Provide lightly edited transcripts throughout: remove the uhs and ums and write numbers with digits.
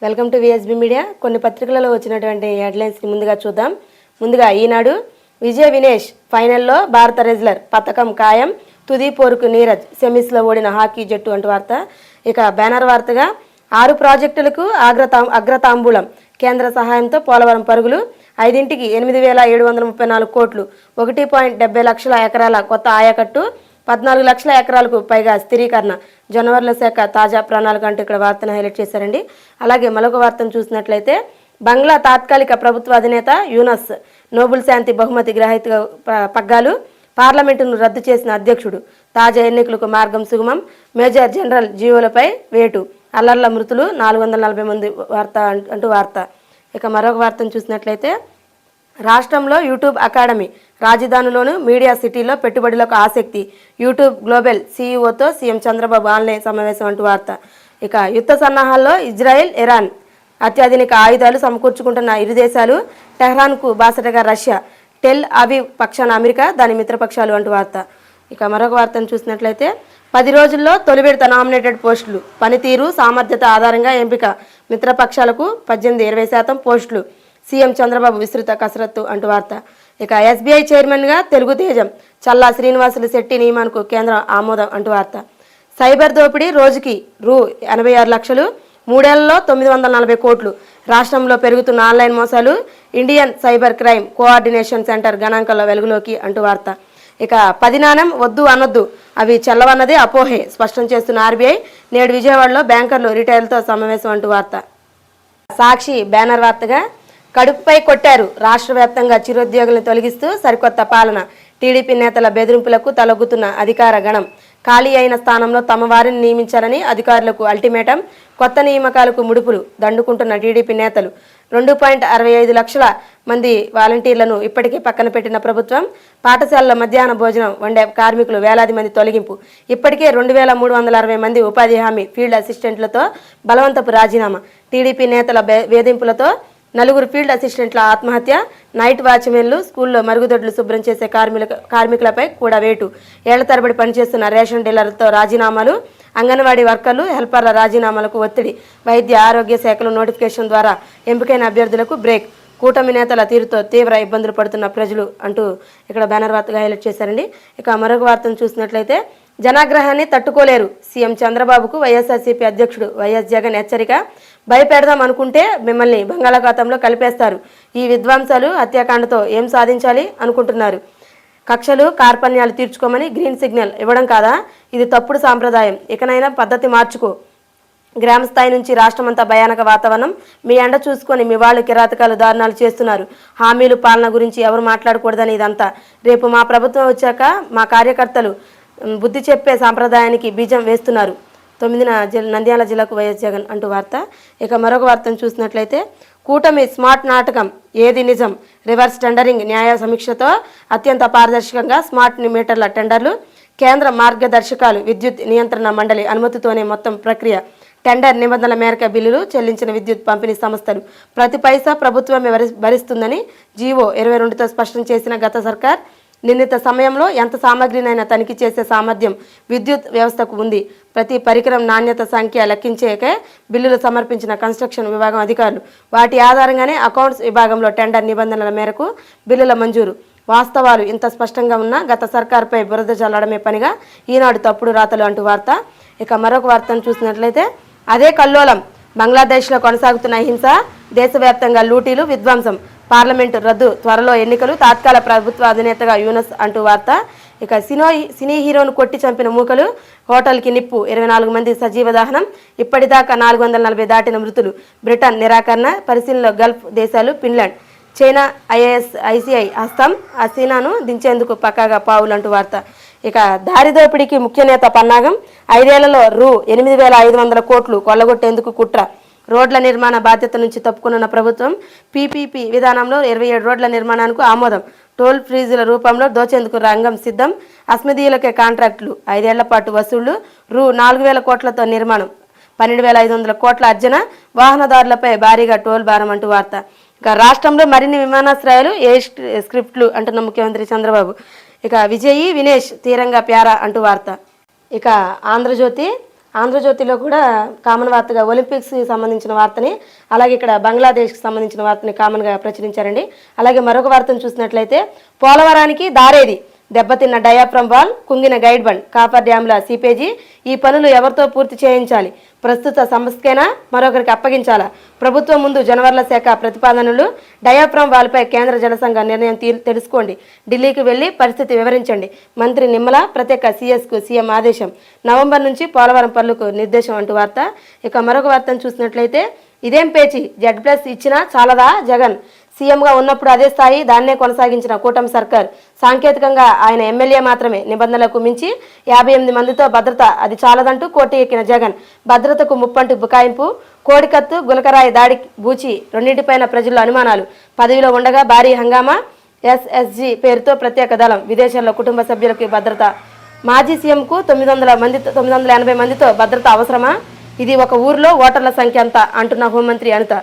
Welcome to VSB media. కొన్ని పత్రికలలో వచ్చినటువంటి హెడ్లైన్స్ని ముందుగా చూద్దాం. ముందుగా ఈనాడు, విజయ్ వినేష్ ఫైనల్లో భారత రెజ్లర్, పతకం ఖాయం, తుది పోరుకు నీరజ్, సెమీస్లో ఓడిన హాకీ జట్టు అంటూ వార్త. ఇక బ్యానర్ వార్తగా 6 ప్రాజెక్టులకు అగ్రతాంబూలం, కేంద్ర సహాయంతో పోలవరం పరుగులు, 5ంటికి 8,734 కోట్లు, 1.70 లక్షల ఎకరాల కొత్త ఆయకట్టు, 14 లక్షల ఎకరాలకు పైగా స్థిరీకరణ, జనవరుల శాఖ తాజా ప్రణాళిక అంటూ ఇక్కడ వార్తను హైలైట్ చేశారండి. అలాగే మరొక వార్తను చూసినట్లయితే, బంగ్లా తాత్కాలిక ప్రభుత్వ అధినేత యూనస్ నోబెల్ శాంతి బహుమతి గ్రహీత పగ్గాలు, పార్లమెంటును రద్దు చేసిన అధ్యక్షుడు, తాజా ఎన్నికలకు మార్గం సుగమం, మేజర్ జనరల్ జీవోలపై వేటు, అల్లర్ల మృతులు 440 మంది అంటూ వార్త. ఇక మరొక వార్తను చూసినట్లయితే, రాష్ట్రంలో యూట్యూబ్ అకాడమీ, రాజధానిలోను మీడియా సిటీలో పెట్టుబడులకు ఆసక్తి, యూట్యూబ్ గ్లోబల్ సీఈఓతో సీఎం చంద్రబాబు ఆన్లైన్ సమావేశం అంటూ వార్త. ఇక యుద్ధ సన్నాహాల్లో ఇజ్రాయెల్, ఇరాన్, అత్యాధునిక ఆయుధాలు సమకూర్చుకుంటున్న ఇరు దేశాలు, టెహ్రాన్కు బాసటగా రష్యా, టెల్ అవీవ్ పక్షాన అమెరికా, దాని మిత్రపక్షాలు అంటూ వార్త. ఇక మరొక వార్తను చూసినట్లయితే, 10 రోజుల్లో తొలి విడత నామినేటెడ్ పోస్టులు, పనితీరు సామర్థ్యత ఆధారంగా ఎంపిక, మిత్రపక్షాలకు 18-20% పోస్టులు, సీఎం చంద్రబాబు విస్తృత కసరత్తు అంటూ వార్త. ఇక ఎస్బీఐ చైర్మన్గా తెలుగు తేజం, చల్లా శ్రీనివాసులు శెట్టి నియమానికి కేంద్రం ఆమోదం అంటూ వార్త. సైబర్ దోపిడీ రోజుకి రూ. 86 లక్షలు, 3 ఏళ్లలో 940 కోట్లు, రాష్ట్రంలో పెరుగుతున్న ఆన్లైన్ మోసాలు, Indian cyber crime coordination centre గణాంకాల వెలుగులోకి అంటూ వార్త. ఇక 10 నాణెం వద్దు అనొద్దు, అవి చల్లవన్నదే అపోహే, స్పష్టం చేస్తున్న ఆర్బీఐ, నేడు విజయవాడలో బ్యాంకర్లు రిటైల్తో సమావేశం అంటూ వార్త. సాక్షి బ్యానర్ వార్తగా, కడుపుపై కొట్టారు, రాష్ట్ర వ్యాప్తంగా చిరుద్యోగులను తొలగిస్తూ సరికొత్త పాలన, టీడీపీ నేతల బెదిరింపులకు తలొగ్గుతున్న అధికార గణం, ఖాళీ అయిన స్థానంలో తమ వారిని నియమించాలని అధికారులకు అల్టిమేటం, కొత్త నియామకాలకు ముడుపులు దండుకుంటున్న టీడీపీ నేతలు, 2.65 లక్షల మంది వాలంటీర్లను ఇప్పటికే పక్కన పెట్టిన ప్రభుత్వం, పాఠశాలల మధ్యాహ్న భోజనం వండే కార్మికులు వేలాది మంది తొలగింపు, ఇప్పటికే 2,360 మంది ఉపాధి హామీ ఫీల్డ్ అసిస్టెంట్లతో బలవంతపు రాజీనామా, టీడీపీ నేతల వేధింపులతో 4 ఫీల్డ్ అసిస్టెంట్ల ఆత్మహత్య, నైట్ వాచ్మెన్లు, స్కూల్లో మరుగుదొడ్లు శుభ్రం చేసే కార్మికులపై కూడా వేటు, ఏళ్ల తరబడి పనిచేస్తున్న రేషన్ డీలర్లతో రాజీనామాలు, అంగన్వాడీ వర్కర్లు, హెల్పర్ల రాజీనామాలకు ఒత్తిడి, వైద్య ఆరోగ్య శాఖలు నోటిఫికేషన్ ద్వారా ఎంపికైన అభ్యర్థులకు బ్రేక్, కూటమి నేతల తీరుతో తీవ్ర ఇబ్బందులు పడుతున్న ప్రజలు అంటూ ఇక్కడ బ్యానర్ వార్తగా హైలైట్ చేశారండి. ఇక మరొక వార్తను చూసినట్లయితే, జనాగ్రహాన్ని తట్టుకోలేరు, సీఎం చంద్రబాబుకు వైఎస్ఆర్సీపీ అధ్యక్షుడు వైఎస్ జగన్ హెచ్చరిక, భయపెడదాం అనుకుంటే మిమ్మల్ని బంగాళాఖాతంలో కలిపేస్తారు, ఈ విధ్వంసాలు హత్యాకాండతో ఏం సాధించాలి అనుకుంటున్నారు, కక్షలు కార్పణ్యాలు తీర్చుకోమని గ్రీన్ సిగ్నల్ ఇవ్వడం కాదా, ఇది తప్పుడు సాంప్రదాయం, ఇకనైనా పద్ధతి మార్చుకో, గ్రామ స్థాయి నుంచి రాష్ట్రమంతా భయానక వాతావరణం, మీ అండ చూసుకొని మీ వాళ్ళు కిరాతకాలు దారుణాలు చేస్తున్నారు, హామీలు పాలన గురించి ఎవరు మాట్లాడకూడదని ఇదంతా, రేపు మా ప్రభుత్వం వచ్చాక మా కార్యకర్తలు బుద్ధి చెప్పే సాంప్రదాయానికి బీజం వేస్తున్నారు, 9న నంద్యాల జిల్లాకు వైఎస్ జగన్ అంటూ వార్త. ఇక మరొక వార్తను చూసినట్లయితే, కూటమి స్మార్ట్ నాటకం, ఏది నిజం, రివర్స్ టెండరింగ్ న్యాయ సమీక్షతో అత్యంత పారదర్శకంగా స్మార్ట్ మీటర్ల టెండర్లు, కేంద్ర మార్గదర్శకాలు, విద్యుత్ నియంత్రణ మండలి అనుమతితోనే మొత్తం ప్రక్రియ, టెండర్ నిబంధనల మేరకు బిల్లులు చెల్లించిన విద్యుత్ పంపిణీ సంస్థలు, ప్రతి పైసా ప్రభుత్వమే భరిస్తుందని జీవో 22తో స్పష్టం చేసిన గత సర్కార్, నిర్ణీత సమయంలో ఎంత సామగ్రినైనా తనిఖీ చేసే సామర్థ్యం విద్యుత్ వ్యవస్థకు ఉంది, ప్రతి పరికరం నాణ్యత సంఖ్య లెక్కించేకే బిల్లులు సమర్పించిన కన్స్ట్రక్షన్ విభాగం అధికారులు, వాటి ఆధారంగానే అకౌంట్స్ విభాగంలో టెండర్ నిబంధనల మేరకు బిల్లుల మంజూరు, వాస్తవాలు ఇంత స్పష్టంగా ఉన్న గత సర్కార్పై బురద చల్లడమే పనిగా ఈనాడు తప్పుడు రాతలు అంటూ వార్త. ఇక మరొక వార్తను చూసినట్లయితే, అదే కల్లోలం, బంగ్లాదేశ్లో కొనసాగుతున్న హింస, దేశవ్యాప్తంగా లూటీలు, విధ్వంసం, పార్లమెంటు రద్దు, త్వరలో ఎన్నికలు, తాత్కాల ప్రభుత్వ అధినేతగా యూనస్ అంటూ వార్త. ఇక సినీ హీరోను కొట్టి చంపిన మూకలు, హోటల్కి నిప్పు, 24 మంది సజీవ దహనం, ఇప్పటిదాకా 440 దాటిన మృతులు, బ్రిటన్ నిరాకరణ, పరిశీలనలో గల్ఫ్ దేశాలు, ఫిన్లాండ్, చైనా ఐసీఐ హస్తం, హసీనాను దించేందుకు పక్కాగా పావులు అంటూ వార్త. ఇక దారిదోపిడికి ముఖ్య నేత పన్నాగం, 5 ఏళ్లలో రూ. 8,500 కోట్లు కొల్లగొట్టేందుకు కుట్ర, రోడ్ల నిర్మాణ బాధ్యత నుంచి తప్పుకున్న ప్రభుత్వం, పీపీపీ విధానంలో 27 రోడ్ల నిర్మాణానికి ఆమోదం, టోల్ ఫ్రీజుల రూపంలో దోచేందుకు రంగం సిద్ధం, అస్మదీయులకే కాంట్రాక్టులు, 5 ఏళ్ల పాటు వసూళ్లు, రూ. 4,000 కోట్లతో నిర్మాణం, 12,500 కోట్ల అర్జన, వాహనదారులపై భారీగా టోల్ భారం అంటూ వార్త. ఇక రాష్ట్రంలో మరిన్ని విమానాశ్రయాలు, స్క్రిప్ట్లు అంటున్న ముఖ్యమంత్రి చంద్రబాబు. ఇక విజయ్ వినేష్ తీరంగా ప్యారా అంటూ వార్త. ఇక ఆంధ్రజ్యోతి, ఆంధ్రజ్యోతిలో కూడా కామన్ వార్తగా ఒలింపిక్స్కి సంబంధించిన వార్తని, అలాగే ఇక్కడ బంగ్లాదేశ్కి సంబంధించిన వార్తని కామన్గా ప్రచురించారండి. అలాగే మరొక వార్తను చూసినట్లయితే పోలవరానికి దారేది, దెబ్బతిన్న డయాఫ్రమ్ వాల్, కుంగిన గైడ్ బండ్, కాపర్ డ్యాంల సీపేజీ, ఈ పనులు ఎవరితో పూర్తి చేయించాలి, ప్రస్తుత సంస్థకేనా మరొకరికి అప్పగించాలా, ప్రభుత్వం ముందు జనవరుల శాఖ ప్రతిపాదనలు, డయాఫ్రమ్ వాల్పై కేంద్ర జలసంఘ నిర్ణయం తెలుసుకోండి, ఢిల్లీకి వెళ్లి పరిస్థితి వివరించండి, మంత్రి నిమ్మల ప్రత్యేక సీఎస్కు సీఎం ఆదేశం, నవంబర్ నుంచి పోలవరం పనులకు నిర్దేశం అంటూ వార్త. ఇక మరొక వార్తను చూసినట్లయితే ఇదేం పేచి, Z+ ఇచ్చినా చాలదా జగన్, సీఎంగా ఉన్నప్పుడు అదే స్థాయి దాన్నే కొనసాగించిన కూటమి సర్కార్, సాంకేతికంగా ఆయన ఎమ్మెల్యే మాత్రమే, నిబంధనలకు మించి 58 మందితో భద్రత అది చాలదంటూ కోర్టు ఎక్కిన జగన్, భద్రతకు ముప్పంటి బుకాయింపు, కోడికత్తు గులకరాయి దాడి బూచి, రెండింటిపైన ప్రజల్లో అనుమానాలు, పదవిలో ఉండగా భారీ హంగామా, SSG పేరుతో ప్రత్యేక దళం, విదేశాల్లో కుటుంబ సభ్యులకి భద్రత, మాజీ సీఎంకు 980 మందితో భద్రత అవసరమా, ఇది ఒక ఊరిలో ఓటర్ల సంఖ్య అంతా అంటున్న హోంమంత్రి అనిత.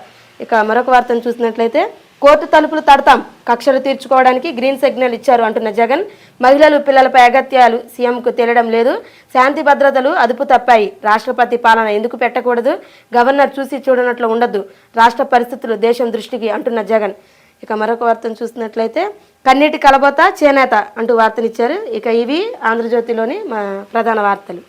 ఇక మరొక వార్తను చూసినట్లయితే కోర్టు తలుపులు తడతాం, కక్షలు తీర్చుకోవడానికి గ్రీన్ సిగ్నల్ ఇచ్చారు అంటున్న జగన్, మహిళలు పిల్లలపై అగత్యాలు సీఎంకు తెలియడం లేదు, శాంతి భద్రతలు అదుపు తప్పాయి, రాష్ట్రపతి పాలన ఎందుకు పెట్టకూడదు, గవర్నర్ చూసి చూడనట్లు ఉండద్దు, రాష్ట్ర పరిస్థితులు దేశం దృష్టికి అంటున్న జగన్. ఇక మరొక వార్తను చూసినట్లయితే కన్నీటి కలబోత చేనేత అంటూ వార్తనిచ్చారు. ఇక ఇవి ఆంధ్రజ్యోతిలోని మా ప్రధాన వార్తలు.